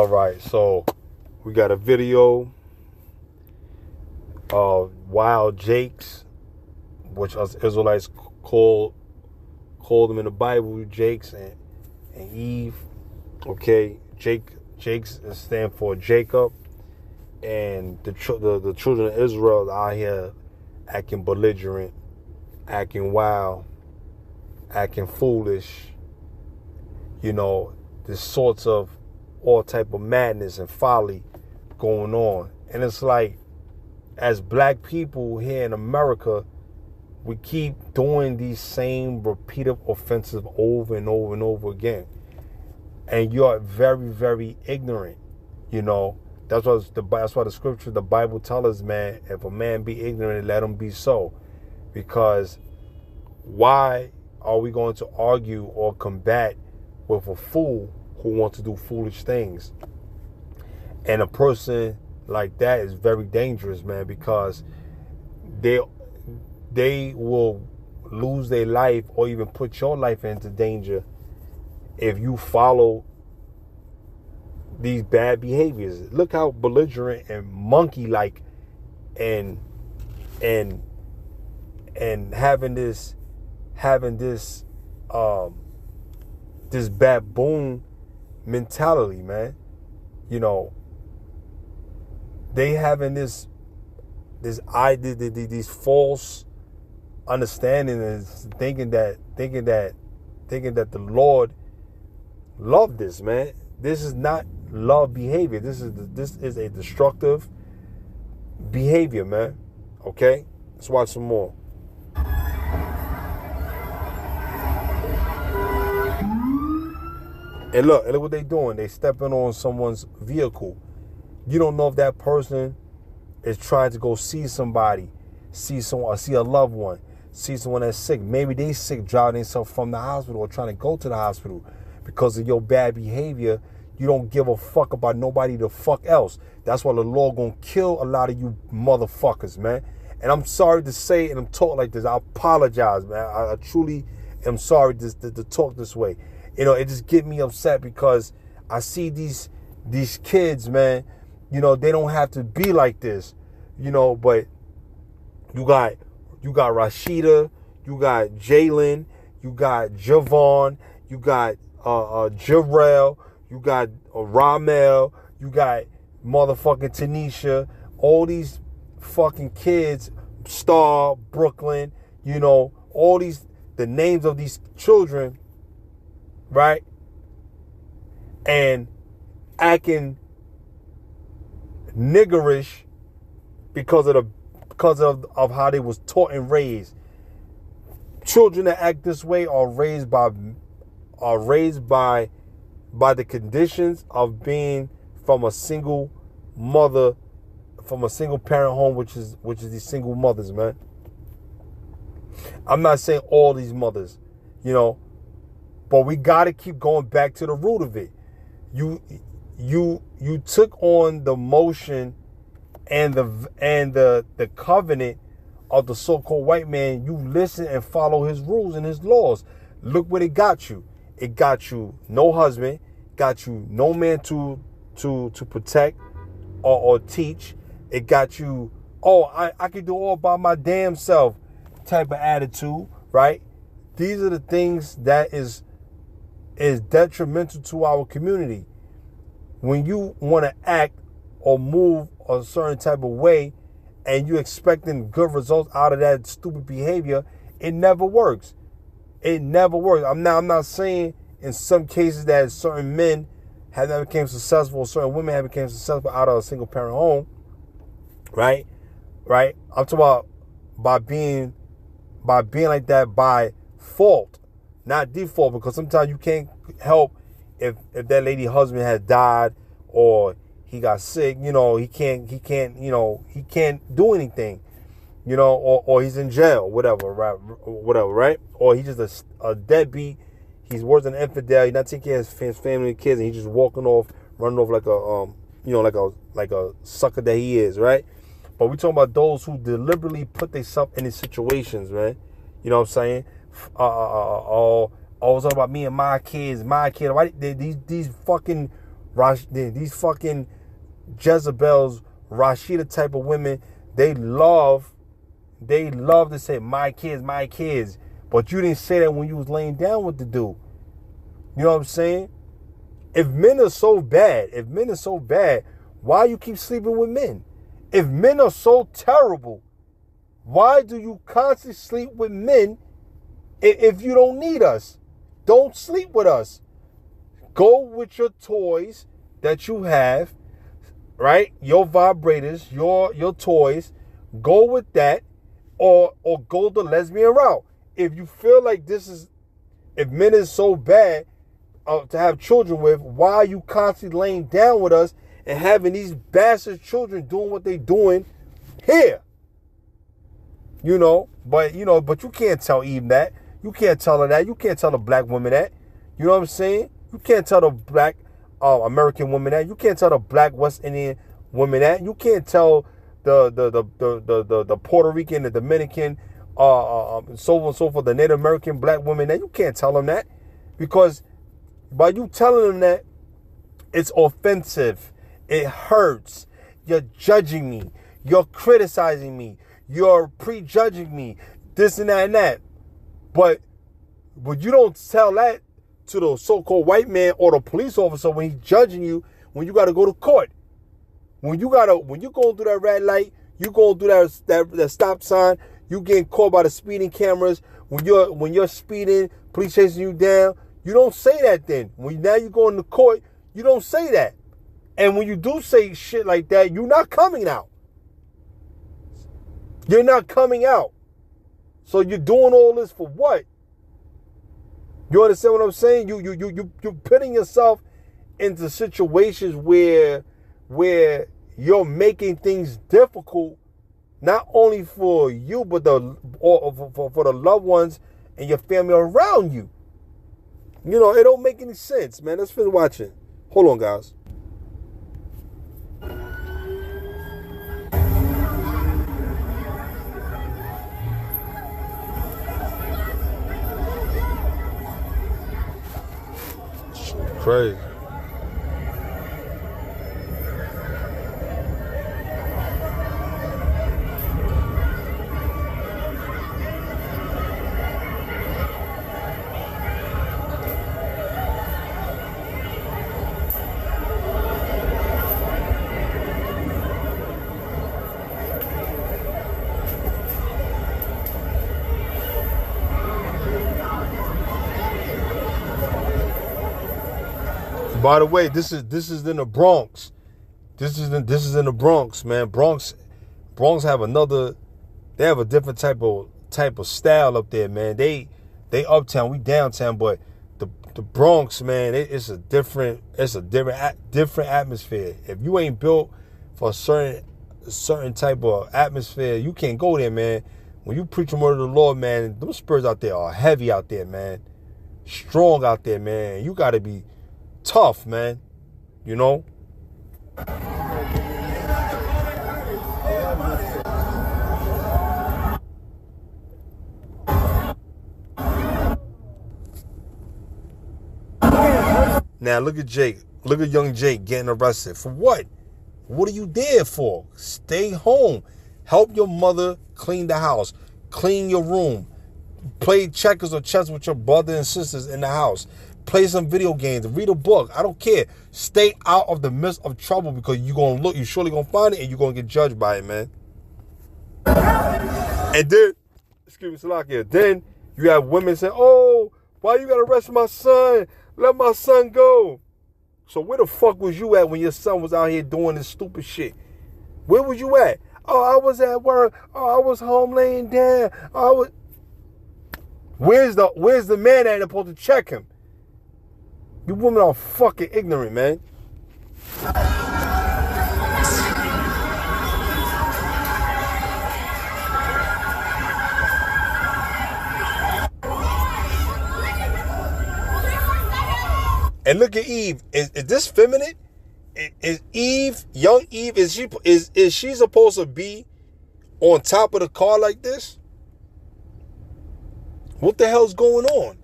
All right, so we got a video of wild jakes, which us Israelites call them in the Bible, Jakes and Eve. Okay, Jakes stand for Jacob, and the children of Israel out here acting belligerent, acting wild, acting foolish. You know, there's sorts of all type of madness and folly going on. And it's like, as black people here in America, we keep doing these same repeated offenses over and over and over again. And you're very, very ignorant. You know, that's why the scripture, the Bible tells us, man, if a man be ignorant, let him be so. Because why are we going to argue or combat with a fool who wants to do foolish things? And a person like that is very dangerous, man, because they will lose their life or even put your life into danger if you follow these bad behaviors. Look how belligerent and monkey-like and having this baboon mentality, man. You know, they having these false understanding and thinking that the Lord loved this, man. This is not love behavior. This is a destructive behavior, man. Okay, let's watch some more. And look what they doing. They stepping on someone's vehicle. You don't know if that person is trying to go see somebody, see a loved one, see someone that's sick. Maybe they sick, driving themselves from the hospital or trying to go to the hospital. Because of your bad behavior, you don't give a fuck about nobody the fuck else. That's why the Lord gonna kill a lot of you motherfuckers, man. And I'm sorry to say it and I'm talking like this. I apologize, man. I truly am sorry to talk this way. You know, it just get me upset because I see these kids, man. You know, they don't have to be like this. You know, but you got Rashida, you got Jalen, you got Javon, you got Jarrell, you got Ramel, you got motherfucking Tanisha, all these fucking kids, Star, Brooklyn, you know, all these, the names of these children, right? And acting niggerish because of how they was taught and raised. Children that act this way are raised by the conditions of being from a single mother, from a single parent home, which is these single mothers, man. I'm not saying all these mothers, you know, but we got to keep going back to the root of it. You took on the motion and the covenant of the so-called white man. You listen and follow his rules and his laws. Look what it got you. It got you no husband, got you no man to protect or teach. It got you, I can do all by my damn self type of attitude, right? These are the things that is detrimental to our community. When you want to act or move a certain type of way and you expecting good results out of that stupid behavior, it never works. It never works. I'm not saying in some cases that certain men have never become successful, certain women have become successful out of a single parent home, right? Right? I'm talking about by being like that by fault, not default, because sometimes you can't help if that lady husband has died or he got sick, you know, he can't do anything, you know, or he's in jail, whatever, right? Or he's just a deadbeat. He's worse than an infidel. He's not taking care of his family and kids, and he's just walking off, running off like a sucker that he is, right? But we talking about those who deliberately put themselves in these situations, man. You know what I'm saying? It's all about me and my kids. Right? These fucking These fucking Jezebels, Rashida type of women, they love to say, my kids. But you didn't say that when you was laying down with the dude. You know what I'm saying? If men are so bad, why you keep sleeping with men? If men are so terrible, why do you constantly sleep with men if you don't need us? Don't sleep with us. Go with your toys that you have, right? Your vibrators, your toys. Go with that, or go the lesbian route. If you feel like if men is so bad to have children with, why are you constantly laying down with us and having these bastard children doing what they doing here? But you can't tell Eve that. You can't tell her that. You can't tell a black woman that. You know what I'm saying? You can't tell the black American woman that. You can't tell the black West Indian woman that. You can't tell the Puerto Rican, the Dominican, so on and so forth, the Native American black woman that. You can't tell them that, because by you telling them that, it's offensive. It hurts. You're judging me. You're criticizing me. You're prejudging me. This and that and that. But you don't tell that to the so-called white man or the police officer when he's judging you, when you got to go to court. When you're going through that red light, you going through that stop sign, you getting caught by the speeding cameras. When you're speeding, police chasing you down, you don't say that then. Now you're going to court, you don't say that. And when you do say shit like that, you're not coming out. You're not coming out. So you're doing all this for what? You understand what I'm saying? You're putting yourself into situations where you're making things difficult, not only for you, but for the loved ones and your family around you. It don't make any sense, man. Let's finish watching. Hold on, guys. Crazy. By the way, this is in the Bronx. This is in the Bronx, man. Bronx have they have a different type of style up there, man. They uptown, we downtown, but the Bronx, man, it's a different atmosphere. If you ain't built for a certain type of atmosphere, you can't go there, man. When you preach the word of the Lord, man, those spirits out there are heavy out there, man. Strong out there, man. You gotta be tough, man. Now look at Jake. Look at young Jake getting arrested. For what? What are you there for? Stay home. Help your mother clean the house. Clean your room. Play checkers or chess with your brother and sisters in the house. Play some video games. Read a book. I don't care. Stay out of the midst of trouble, because you're surely gonna find it, and you're gonna get judged by it, man. And then, excuse me, Salakia, then you have women saying, oh, why you gotta arrest my son? Let my son go. So where the fuck was you at when your son was out here doing this stupid shit? Where was you at? Oh, I was at work. Oh, I was home laying down. Where's the man that supposed to check him? You women are fucking ignorant, man. And look at Eve. Is this feminine? Is Eve, young Eve, is she supposed to be on top of the car like this? What the hell's going on?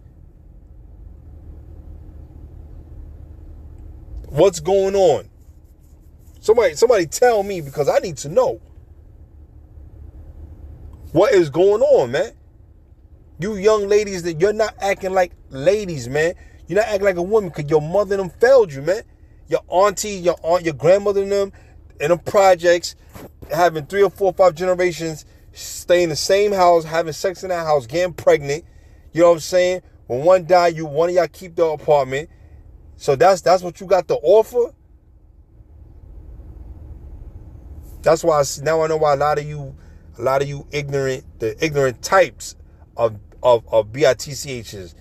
What's going on? Somebody tell me, because I need to know. What is going on, man? You young ladies, that you're not acting like ladies, man. You're not acting like a woman because your mother and them failed you, man. Your auntie, your aunt, your grandmother and them in them projects, having 3 or 4 or 5 generations, stay in the same house, having sex in that house, getting pregnant. You know what I'm saying? When one die, one of y'all keep the apartment. So that's what you got to offer. That's why now I know why a lot of you the ignorant types of BITCHs.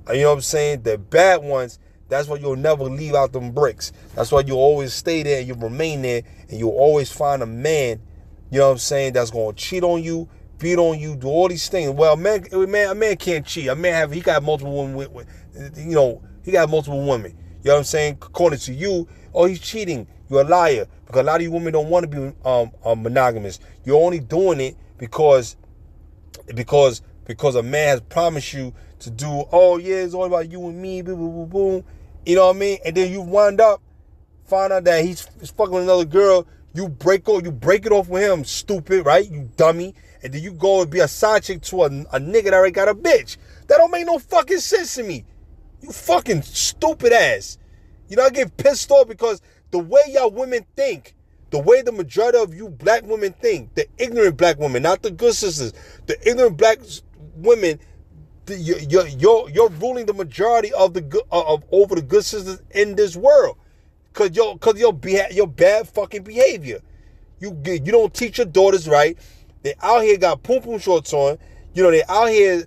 You know what I'm saying? The bad ones, that's why you'll never leave out them bricks. That's why you always stay there and you remain there, and you'll always find a man, you know what I'm saying, that's gonna cheat on you, beat on you, do all these things. Well, a man can't cheat. He got multiple women he got multiple women. You know what I'm saying? According to you, oh, he's cheating. You're a liar. Because a lot of you women don't want to be monogamous. You're only doing it because a man has promised you to do, oh yeah, it's all about you and me, boom, boom, boom, boom. You know what I mean? And then you find out that he's fucking with another girl. You break it off with him, stupid, right? You dummy. And then you go and be a side chick to a nigga that already got a bitch. That don't make no fucking sense to me. You fucking stupid ass. You know, I get pissed off because the way y'all women think, the way the majority of you black women think, the ignorant black women, not the good sisters, the ignorant black women, you're ruling the majority of over the good sisters in this world, cause your bad fucking behavior. You don't teach your daughters right. They out here got pum pum shorts on. You know, they out here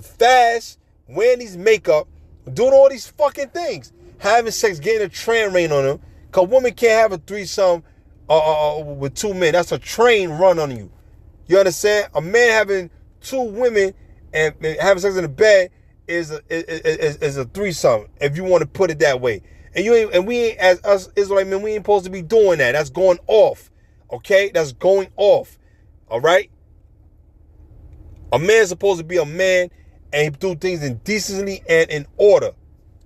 fast, wearing these makeup, doing all these fucking things, having sex, getting a train rain on them. Cause women can't have a threesome with 2 men. That's a train run on you. You understand? A man having 2 women and having sex in the bed is a threesome, if you want to put it that way. And we ain't, as us Israelite men, we ain't supposed to be doing that. That's going off. Okay? That's going off. All right? A man's supposed to be a man and do things in decency and in order.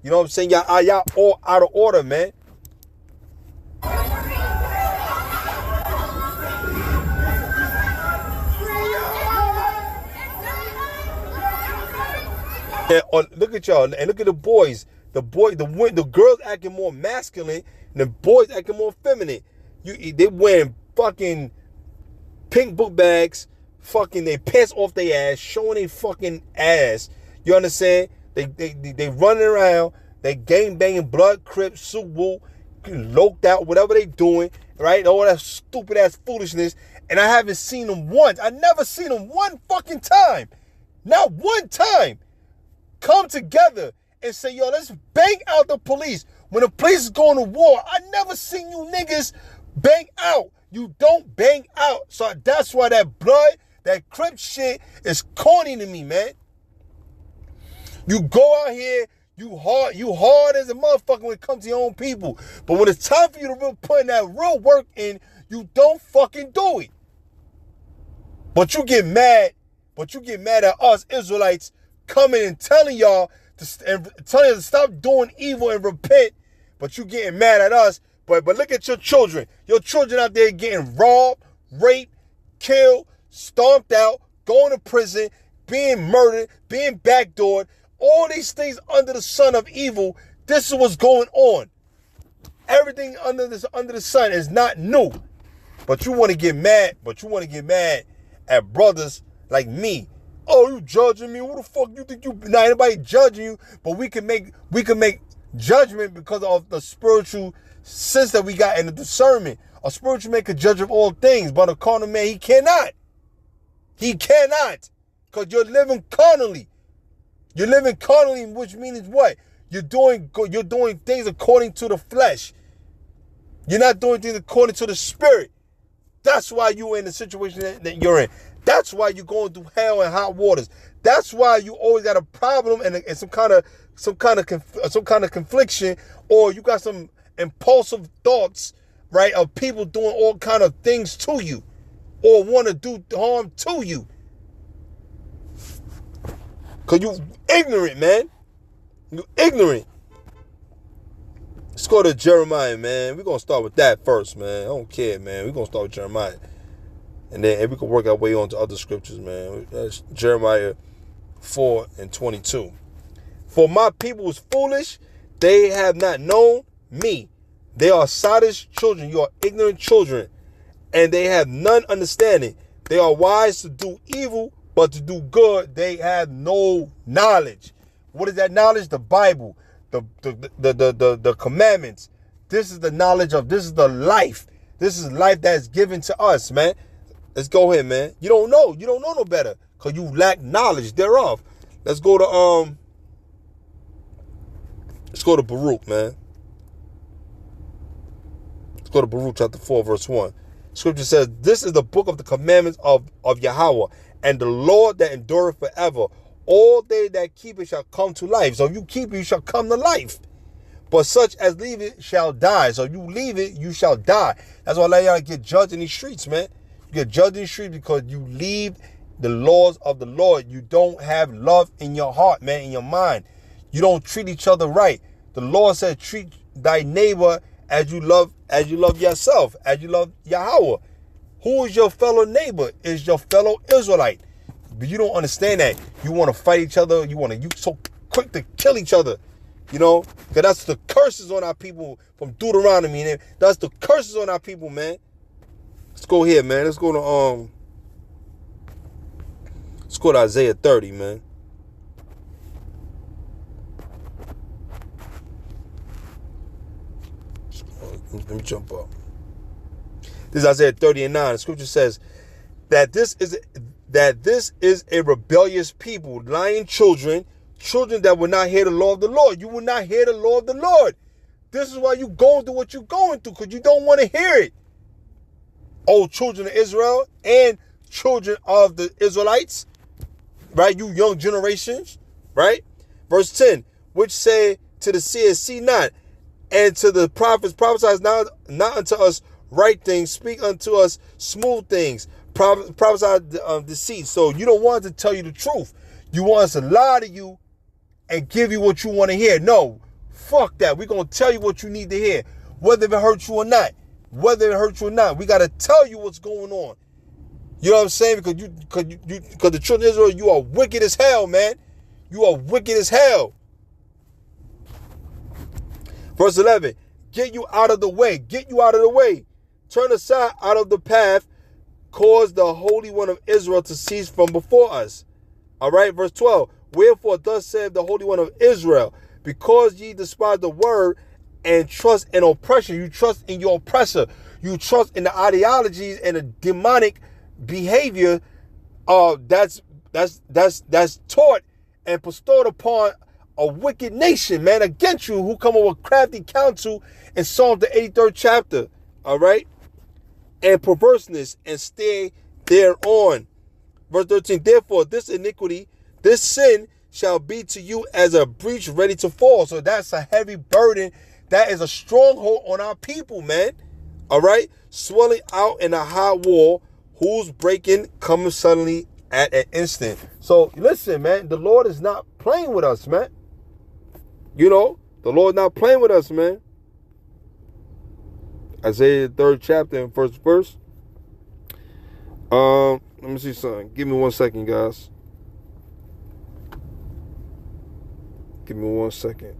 You know what I'm saying? Y'all all out of order, man. And look at y'all, and look at the boys. The girls acting more masculine, and the boys acting more feminine. They wearing fucking pink book bags, fucking they pants off their ass, showing their fucking ass. You understand? They running around, they gang banging, blood, crip, suwu, loked out, whatever they doing, right? All that stupid ass foolishness. And I haven't seen them once. I never seen them one fucking time. Not one time. Come together and say, yo, let's bang out the police. When the police is going to war, I never seen you niggas bang out. You don't bang out. So that's why that blood, that crip shit is corny to me, man. You go out here, you hard as a motherfucker when it comes to your own people. But when it's time for you to really put in that real work in, you don't fucking do it. But you get mad at us Israelites coming and telling y'all to stop doing evil and repent, but you getting mad at us. But look at your children. Your children out there getting robbed, raped, killed, stomped out, going to prison, being murdered, being backdoored. All these things under the sun of evil. This is what's going on. Everything under the sun is not new. But you want to get mad. At brothers like me. Oh, you judging me? Who the fuck you think you? Not anybody judging you, but we can make judgment because of the spiritual sense that we got in the discernment. A spiritual man could judge of all things, but a carnal man, he cannot. He cannot, because you're living carnally. You're living carnally, which means what? You're doing things according to the flesh. You're not doing things according to the spirit. That's why you're in the situation that you're in. That's why you're going through hell and hot waters. That's why you always got a problem and some kind of confliction, or you got some impulsive thoughts, right, of people doing all kind of things to you, or want to do harm to you. Cause you ignorant, man. You ignorant. Let's go to Jeremiah, man. We're going to start with that first, man. I don't care, man. We're going to start with Jeremiah. And then we can work our way on to other scriptures, man. That's Jeremiah 4:22. For my people is foolish. They have not known me. They are sottish children. You are ignorant children. And they have none understanding. They are wise to do evil, but to do good, they have no knowledge. What is that knowledge? The Bible, the commandments. This is the knowledge of, this is the life. This is life that is given to us, man. Let's go ahead, man. You don't know no better because you lack knowledge thereof. Let's go to Baruch, man. Let's go to Baruch chapter 4, verse 1. Scripture says, this is the book of the commandments of Yahweh, and the Lord that endureth forever. All they that keep it shall come to life. So if you keep it, you shall come to life. But such as leave it shall die. So if you leave it, you shall die. That's why y'all get judged in these streets, man. You get judged in the street because you leave the laws of the Lord. You don't have love in your heart, man, in your mind. You don't treat each other right. The Lord said, treat thy neighbor as you love yourself, as you love Yahweh. Who is your fellow neighbor? Is your fellow Israelite. But you don't understand that. You want to fight each other. You so quick to kill each other. You know, because that's the curses on our people from Deuteronomy. That's the curses on our people, man. Let's go here, man. Let's go to Isaiah 30, man. Let me jump up. This is Isaiah 30 and 9. The scripture says that this is a rebellious people, lying children that will not hear the law of the Lord. You will not hear the law of the Lord. This is why you going through what you're going through, because you don't want to hear it. Oh, children of Israel and children of the Israelites, right? You young generations, right? Verse 10, which say to the seers, see not, and to the prophets, prophesy not unto us right things, speak unto us smooth things, prophesy deceit. So you don't want us to tell you the truth. You want us to lie to you and give you what you want to hear. No, fuck that. We're going to tell you what you need to hear, whether it hurts you or not. Whether it hurts you or not, we got to tell you what's going on. You know what I'm saying? Because the children of Israel, you are wicked as hell, man. You are wicked as hell. Verse 11, get you out of the way. Get you out of the way. Turn aside out of the path. Cause the Holy One of Israel to cease from before us. All right, verse 12. Wherefore thus saith the Holy One of Israel, because ye despise the word and trust in oppression. You trust in your oppressor. You trust in the ideologies and the demonic behavior that's taught and bestowed upon a wicked nation, man, against you, who come up with crafty counsel in Psalm the 83rd chapter. All right, and perverseness, and stay thereon. Verse 13. Therefore, this iniquity, this sin, shall be to you as a breach ready to fall. So that's a heavy burden. That is a stronghold on our people, man. All right? Swelling out in a high wall, whose breaking comes suddenly at an instant. So listen, man, the Lord is not playing with us, man. You know, the Lord not playing with us, man. Isaiah 3rd chapter and first verse. Let me see something. Give me 1 second, guys. Give me 1 second.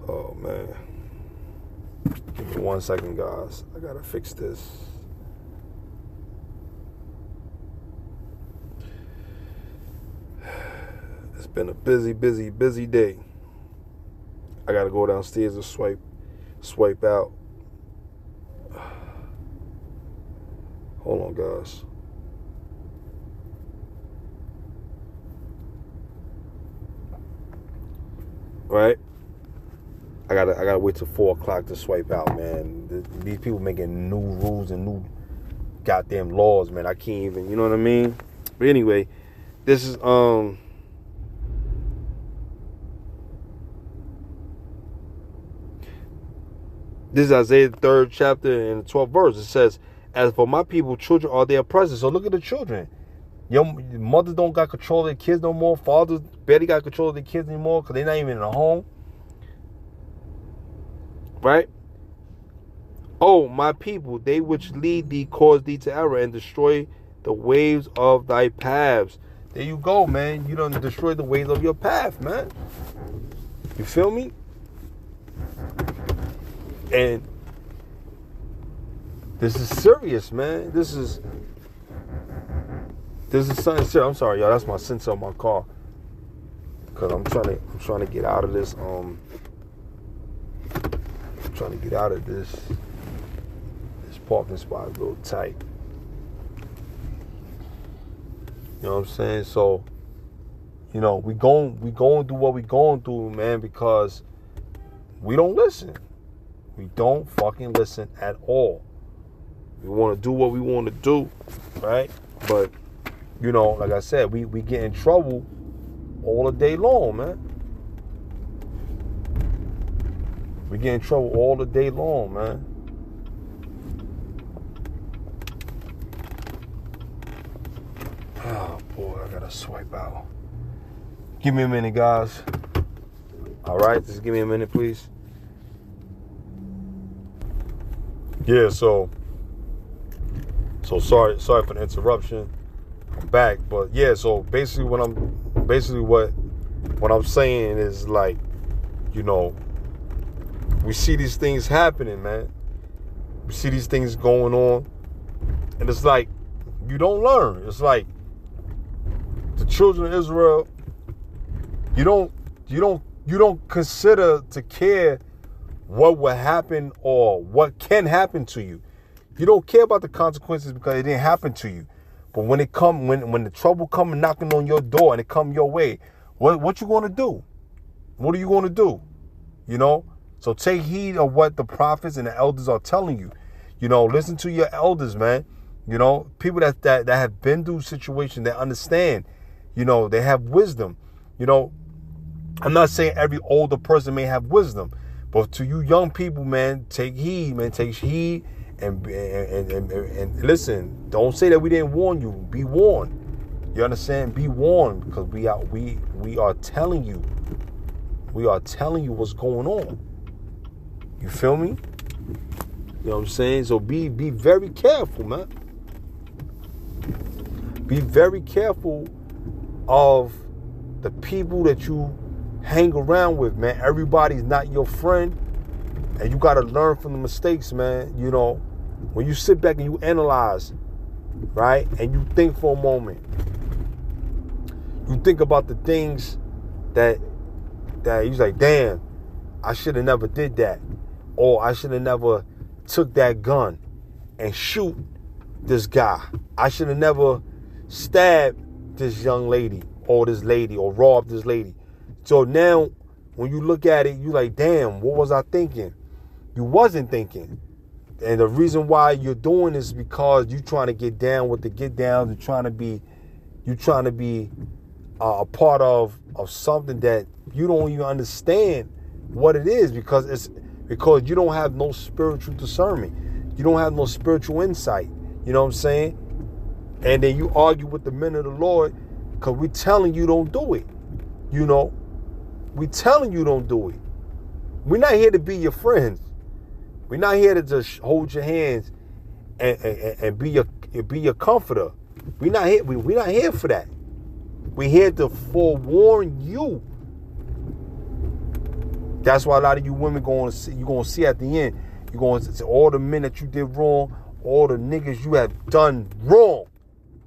Oh, man. Give me 1 second, guys. I gotta fix this. It's been a busy day. I gotta go downstairs and swipe out. Hold on, guys. Right? I gotta wait till 4 o'clock to swipe out, man. These people making new rules and new goddamn laws, man. I can't even, you know what I mean? But anyway, this is this is Isaiah 3rd chapter and the 12th verse. It says, as for my people, children are their oppressors. So look at the children. Your mothers don't got control of their kids no more. Fathers barely got control of their kids anymore because they're not even in a home. Right? Oh, my people, they which lead thee cause thee to error and destroy the waves of thy paths. There you go, man. You done destroyed the waves of your path, man. You feel me? And this is serious, man. This is something serious. I'm sorry, y'all. That's my sensor on my car. Cause I'm trying to get out of this. I'm trying to get out of this. Parking spot is a little tight. You know what I'm saying? So, you know, we going through what we going through, man, because we don't listen. We don't fucking listen at all. We want to do what we want to do, right? But, you know, like I said, we get in trouble all the day long, man. We get in trouble all the day long, man. Oh boy, I gotta swipe out. Give me a minute, guys. All right, just give me a minute, please. Yeah, so sorry for the interruption. I'm back, but yeah, so basically what I'm saying is, like, you know, we see these things happening, man. We see these things going on, and it's like you don't learn. It's like the children of Israel, you don't consider to care what will happen or what can happen to you. You don't care about the consequences because it didn't happen to you. But when the trouble come knocking on your door and it come your way, what you going to do? What are you going to do? You know? So take heed of what the prophets and the elders are telling you. You know, listen to your elders, man. You know, people that have been through situations, that understand. You know, they have wisdom. You know, I'm not saying every older person may have wisdom, but to you young people, man, take heed, man. Take heed and listen. Don't say that we didn't warn you. Be warned. You understand? Be warned, because we are telling you. We are telling you what's going on. You feel me? You know what I'm saying? So be very careful, man. Be very careful of the people that you hang around with, man. Everybody's not your friend, and you got to learn from the mistakes, man. You know, when you sit back and you analyze, right, and you think for a moment, you think about the things that you're like, damn, I should have never did that, or I should have never took that gun and shoot this guy. I should have never stabbed this young lady or this lady or robbed this lady. So now when you look at it, you like, damn, what was I thinking? You wasn't thinking. And the reason why you're doing this is because you're trying to get down with the get downs. You're trying to be a part of something that you don't even understand what it is, because you don't have no spiritual discernment. You don't have no spiritual insight. You know what I'm saying? And then you argue with the men of the Lord because we're telling you don't do it. You know, we're telling you don't do it. We're not here to be your friends. We're not here to just hold your hands and be your comforter. We're not here for that. We're here to forewarn you. That's why a lot of you women you're going to see at the end, you're going to see all the men that you did wrong, all the niggas you have done wrong.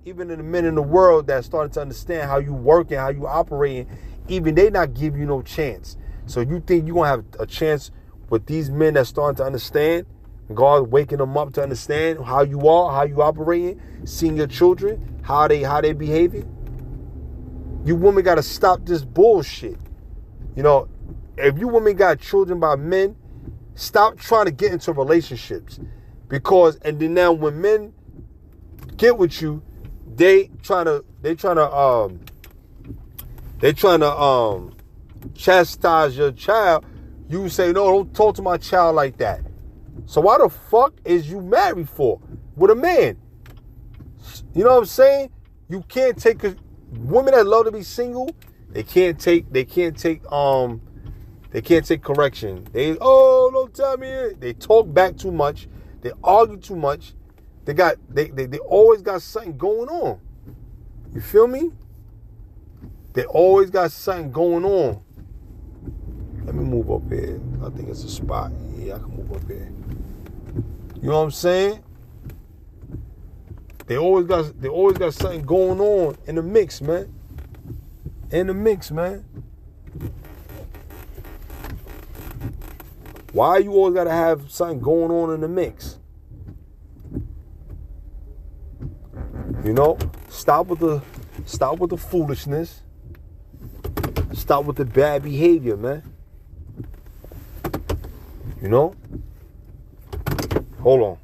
Even the men in the world that started to understand how you work and how you operating, even they not give you no chance. So you think you're going to have a chance with these men that starting to understand, God waking them up to understand how you are, how you operating, seeing your children, how they behaving? You women got to stop this bullshit. You know, if you women got children by men, stop trying to get into relationships. And then now when men get with you, they trying to chastise your child. You say, no, don't talk to my child like that. So why the fuck is you married for with a man? You know what I'm saying? You can't take women that love to be single. They can't take correction. Don't tell me it. They talk back too much. They argue too much. They always got something going on. You feel me? They always got something going on. Let me move up here. I think it's a spot. Yeah, I can move up here. You know what I'm saying? They always got something going on in the mix, man. In the mix, man. Why you always gotta have something going on in the mix? You know, stop with the foolishness. Stop with the bad behavior, man. You know? Hold on.